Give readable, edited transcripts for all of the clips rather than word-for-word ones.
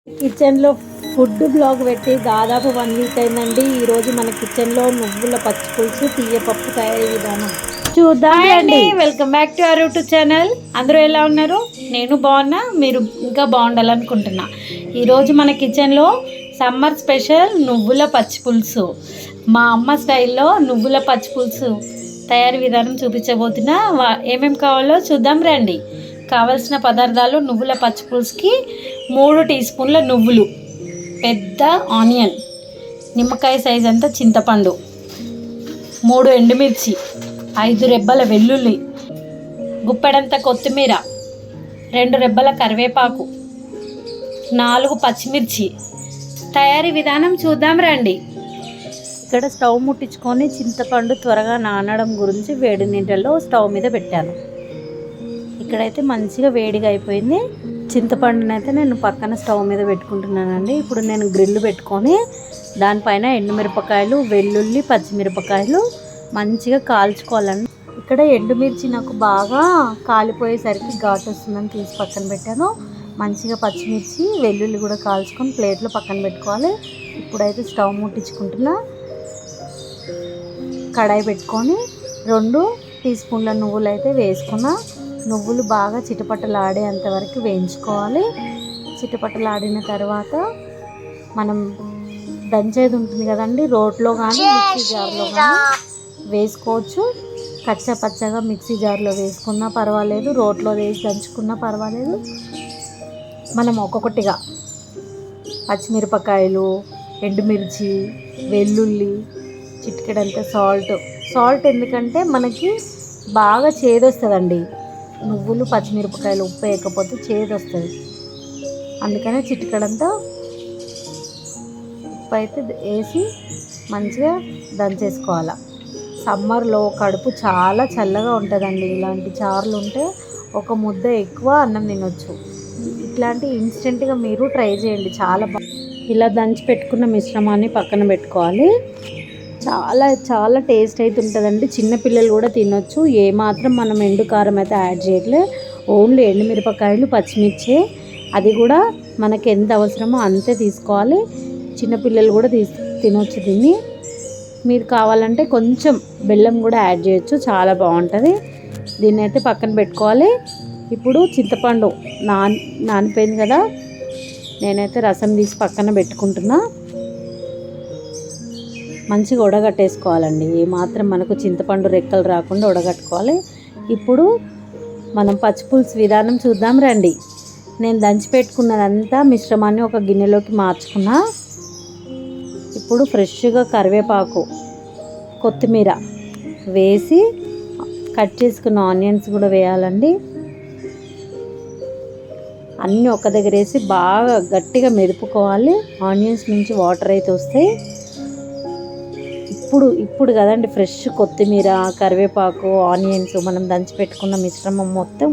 కిచెన్లో food blog పెట్టి దాదాపు 1 వీక్ అయిందండి. ఈరోజు మన కిచెన్లో నువ్వుల పచ్చి పులుసు తీయపప్పు తయారీ విధానం చూద్దాం అండి. Welcome back to our YouTube channel. అందరూ ఎలా ఉన్నారు? నేను బాగున్నా, మీరు ఇంకా బాగుండాలనుకుంటున్నా. ఈరోజు మన కిచెన్లో సమ్మర్ స్పెషల్ నువ్వుల పచ్చి పులుసు, మా అమ్మ స్టైల్లో నువ్వుల పచ్చి పులుసు తయారీ విధానం చూపించబోతున్నా. ఏమేమి కావాలో చూద్దాం రండి. కావలసిన పదార్థాలు: నువ్వుల పచ్చి పులుసుకి 3 టీ స్పూన్ల నువ్వులు, పెద్ద ఆనియన్, నిమ్మకాయ సైజ్ అంత చింతపండు, 3 ఎండుమిర్చి, 5 రెబ్బల వెల్లుల్లి, గుప్పెడంత కొత్తిమీర, 2 రెబ్బల కరివేపాకు, 4 పచ్చిమిర్చి. తయారీ విధానం చూద్దాం రండి. ఇక్కడ స్టవ్ ముట్టించుకొని చింతపండు త్వరగా నానడం గురించి వేడి నీళ్ళలో స్టవ్ మీద పెట్టాను. ఇక్కడైతే మంచిగా వేడిగా అయిపోయింది. చింతపండునైతే నేను పక్కన స్టవ్ మీద పెట్టుకుంటున్నానండి. ఇప్పుడు నేను గ్రిల్ పెట్టుకొని దానిపైన ఎండుమిరపకాయలు, వెల్లుల్లి, పచ్చిమిరపకాయలు మంచిగా కాల్చుకోవాలండి. ఇక్కడ ఎండుమిర్చి నాకు బాగా కాలిపోయేసరికి ఘాటు వస్తుందని తీసి పక్కన పెట్టాను. మంచిగా పచ్చిమిర్చి, వెల్లుల్లి కూడా కాల్చుకొని ప్లేట్లో పక్కన పెట్టుకోవాలి. ఇప్పుడైతే స్టవ్ ముట్టించుకుంటున్నా. కడాయి పెట్టుకొని 2 టీ స్పూన్ల నువ్వులు అయితే వేసుకున్నా. నువ్వులు బాగా చిటపటలాడేంత వరకు వేయించుకోవాలి. చిటపటలాడిన తర్వాత మనం దంచేది ఉంటుంది కదండి, రోట్లో కానీ మిక్సీ జార్లో కానీ వేసుకోవచ్చు. కచ్చా పచ్చగా మిక్సీ జార్లో వేసుకున్నా పర్వాలేదు, రోట్లో వేసి దంచుకున్నా పర్వాలేదు. మనం ఒక్కొక్కటిగా పచ్చిమిరపకాయలు, ఎండుమిర్చి, వెల్లుల్లి, చిటికెడంత సాల్ట్ ఎందుకంటే మనకి బాగా చేదొస్తుందండి. నువ్వులు, పచ్చిమిరపకాయలు ఉప్పు వేయకపోతే చేదు వస్తుంది. అందుకనే చిటికడంతా ఉప్పు అయితే వేసి మంచిగా దంచేసుకోవాలి. సమ్మర్లో కడుపు చాలా చల్లగా ఉంటుందండి. ఇలాంటి చారులు ఉంటే ఒక ముద్ద ఎక్కువ అన్నం తినొచ్చు. ఇట్లాంటి ఇన్స్టెంట్గా మీరు ట్రై చేయండి, చాలా ఇలా దంచి పెట్టుకున్న మిశ్రమాన్ని పక్కన పెట్టుకోవాలి. చాలా చాలా టేస్ట్ అయితే ఉంటుందండి. చిన్నపిల్లలు కూడా తినొచ్చు. ఏమాత్రం మనం ఎండు కారం అయితే యాడ్ చేయట్లే, ఓన్లీ ఎండుమిరపకాయలు, పచ్చిమిర్చి. అది కూడా మనకి ఎంత అవసరమో అంతే తీసుకోవాలి. చిన్నపిల్లలు కూడా తినొచ్చు దీన్ని. మీరు కావాలంటే కొంచెం బెల్లం కూడా యాడ్ చేయొచ్చు, చాలా బాగుంటుంది. దీన్ని అయితే పక్కన పెట్టుకోవాలి. ఇప్పుడు చింతపండు నానిపోయింది కదా, నేనైతే రసం తీసి పక్కన పెట్టుకుంటున్నా. మంచిగా ఉడగట్టేసుకోవాలండి. ఏమాత్రం మనకు చింతపండు రెక్కలు రాకుండా ఉడగట్టుకోవాలి. ఇప్పుడు మనం పచ్చిపులుసు విధానం చూద్దాం రండి. నేను దంచి పెట్టుకున్నదంతా మిశ్రమాన్ని ఒక గిన్నెలోకి మార్చుకున్నా. ఇప్పుడు ఫ్రెష్గా కరివేపాకు, కొత్తిమీర వేసి కట్ చేసుకున్న ఆనియన్స్ కూడా వేయాలండి. అన్నీ ఒక దగ్గర వేసి బాగా గట్టిగా మెదుపుకోవాలి. ఆనియన్స్ నుంచి వాటర్ అయితే వస్తాయి. ఇప్పుడు కదండి ఫ్రెష్ కొత్తిమీర, కరివేపాకు, ఆనియన్స్, మనం దంచి పెట్టుకున్న మిశ్రమం మొత్తం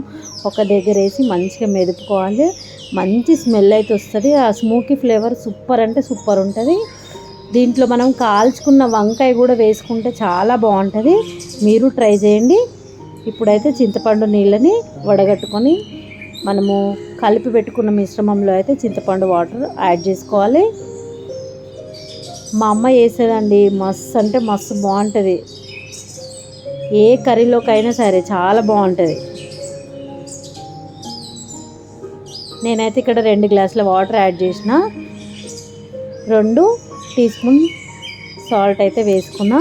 ఒక దగ్గర వేసి మంచిగా మెదుపుకోవాలి. మంచి స్మెల్ అయితే వస్తుంది. ఆ స్మోకీ ఫ్లేవర్ సూపర్ అంటే సూపర్ ఉంటుంది. దీంట్లో మనం కాల్చుకున్న వంకాయ కూడా వేసుకుంటే చాలా బాగుంటుంది. మీరు ట్రై చేయండి. ఇప్పుడైతే చింతపండు నీళ్ళని వడగట్టుకొని మనము కలిపి పెట్టుకున్న మిశ్రమంలో అయితే చింతపండు వాటర్ యాడ్ చేసుకోవాలి. మా అమ్మ వేసేదండి, మస్తు అంటే మస్తు బాగుంటుంది. ఏ కర్రీలోకైనా సరే చాలా బాగుంటుంది. నేనైతే ఇక్కడ 2 గ్లాసుల వాటర్ యాడ్ చేసిన. 2 టీ స్పూన్ సాల్ట్ అయితే వేసుకున్నా.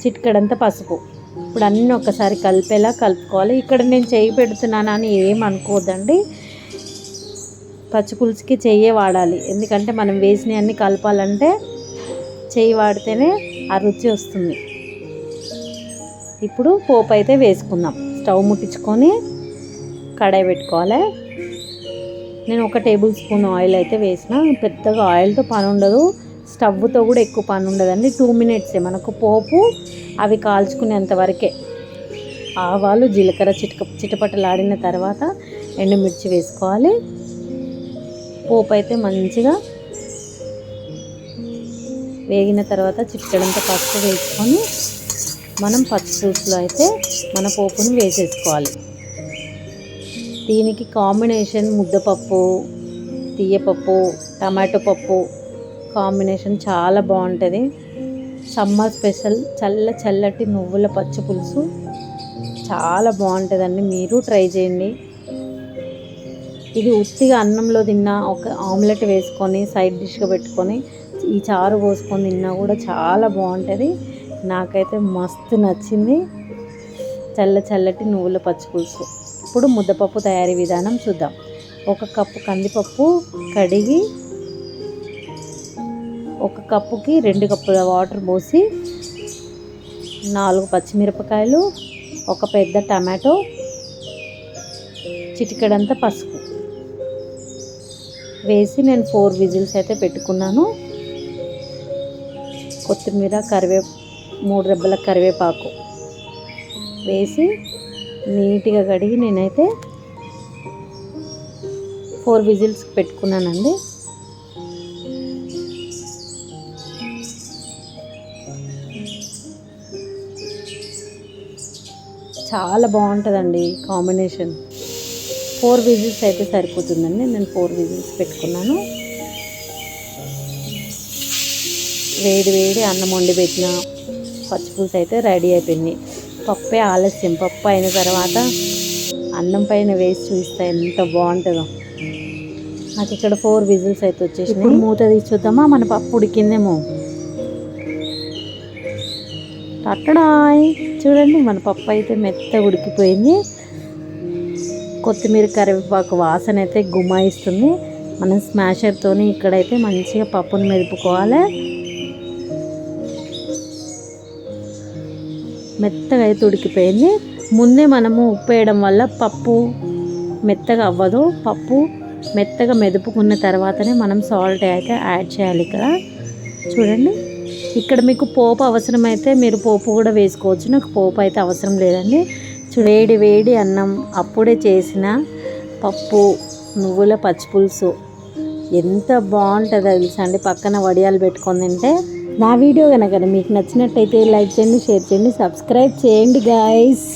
చిటికెడంత పసుపు. ఇప్పుడు అన్నీ ఒక్కసారి కలిపేలా కలుపుకోవాలి. ఇక్కడ నేను చెయ్యి పెడుతున్నానని ఏం అనుకోవద్దండి. పచ్చి పులుసుకి చెయ్యే వాడాలి. ఎందుకంటే మనం వేసినవన్నీ కలపాలంటే చెయ్యి వాడితేనే ఆ రుచి వస్తుంది. ఇప్పుడు పోపు అయితే వేసుకుందాం. స్టవ్ ముట్టించుకొని కడాయి పెట్టుకోవాలి. నేను 1 టేబుల్ స్పూన్ ఆయిల్ అయితే వేసిన. పెద్దగా ఆయిల్తో పని ఉండదు, స్టవ్తో కూడా ఎక్కువ పని ఉండదండి. 2 మినిట్సే మనకు పోపు అవి కాల్చుకునేంత వరకే. ఆవాలు, జీలకర్ర చిటపటలాడిన తర్వాత ఎండుమిర్చి వేసుకోవాలి. పోపు అయితే మంచిగా వేగిన తర్వాత చిటికెడంత పసుపు వేసుకొని మనం పచ్చి పులుసులో అయితే మన పోపుని వేసేసుకోవాలి. దీనికి కాంబినేషన్ ముద్దపప్పు, తీయపప్పు, టమాటో పప్పు కాంబినేషన్ చాలా బాగుంటుంది. సమ్మర్ స్పెషల్ చల్లటి నువ్వుల పచ్చి పులుసు చాలా బాగుంటుందండి. మీరు ట్రై చేయండి. ఇది ఉత్తిగా అన్నంలో తిన్నా, ఒక ఆమ్లెట్ వేసుకొని సైడ్ డిష్గా పెట్టుకొని ఈ చారు పోసుకొని తిన్నా కూడా చాలా బాగుంటుంది. నాకైతే మస్తు నచ్చింది చల్లటి నువ్వుల పచ్చి పులుసు. ఇప్పుడు ముద్దపప్పు తయారీ విధానం చూద్దాం. 1 కప్పు కందిపప్పు కడిగి 1 కప్పుకి 2 కప్పుల వాటర్ పోసి 4 పచ్చిమిరపకాయలు, 1 పెద్ద టమాటో, చిటికెడంత పసుపు వేసి నేను 4 విజిల్స్ అయితే పెట్టుకున్నాను. కొత్తిమీర 3 రెబ్బల కరివేపాకు వేసి నీట్గా కడిగి నేనైతే 4 విజిల్స్ పెట్టుకున్నానండి. చాలా బాగుంటుందండి కాంబినేషన్. 4 విజిల్స్ అయితే సరిపోతుందండి. నేను 4 విజిల్స్ పెట్టుకున్నాను. వేడి అన్నం వండి పెట్టిన పచ్చిపులుసు అయితే రెడీ అయిపోయింది. పప్పే ఆలస్యం. పప్పు అయిన తర్వాత అన్నం పైన వేసి చూస్తే ఎంత బాగుంటుందో. నాకు ఇక్కడ 4 విజిల్స్ అయితే వచ్చేసినాయి. ఇప్పుడు మూత తీసి చూద్దామా మన పప్పు ఉడికిందేమో. అక్కడాయ్ చూడండి, మన పప్పు అయితే మెత్తగా ఉడికిపోయింది. కొత్తిమీర కరివేపాకు వాసన అయితే గుమాయిస్తుంది. మనం స్మాషర్తోని ఇక్కడైతే మంచిగా పప్పును మెదుపుకోవాలి. మెత్తగా అయితే ఉడికిపోయింది. ముందే మనము ఉప్పు వేయడం వల్ల పప్పు మెత్తగా అవ్వదు. పప్పు మెత్తగా మెదుపుకున్న తర్వాతనే మనం సాల్ట్ అయితే యాడ్ చేయాలి. ఇక్కడ చూడండి, ఇక్కడ మీకు పోపు అవసరమైతే మీరు పోపు కూడా వేసుకోవచ్చు. నాకు పోపు అయితే అవసరం లేదండి. వేడి అన్నం, అప్పుడే చేసిన పప్పు, నువ్వుల పచ్చి పులుసు ఎంత బాగుంటుందో తెలుసా అండి. పక్కన వడియాలు పెట్టుకొని తింటే. నా వీడియో కనుక మీకు నచ్చినట్టయితే లైక్ చేయండి, షేర్ చేయండి, సబ్స్క్రైబ్ చేయండి గాయ్స్.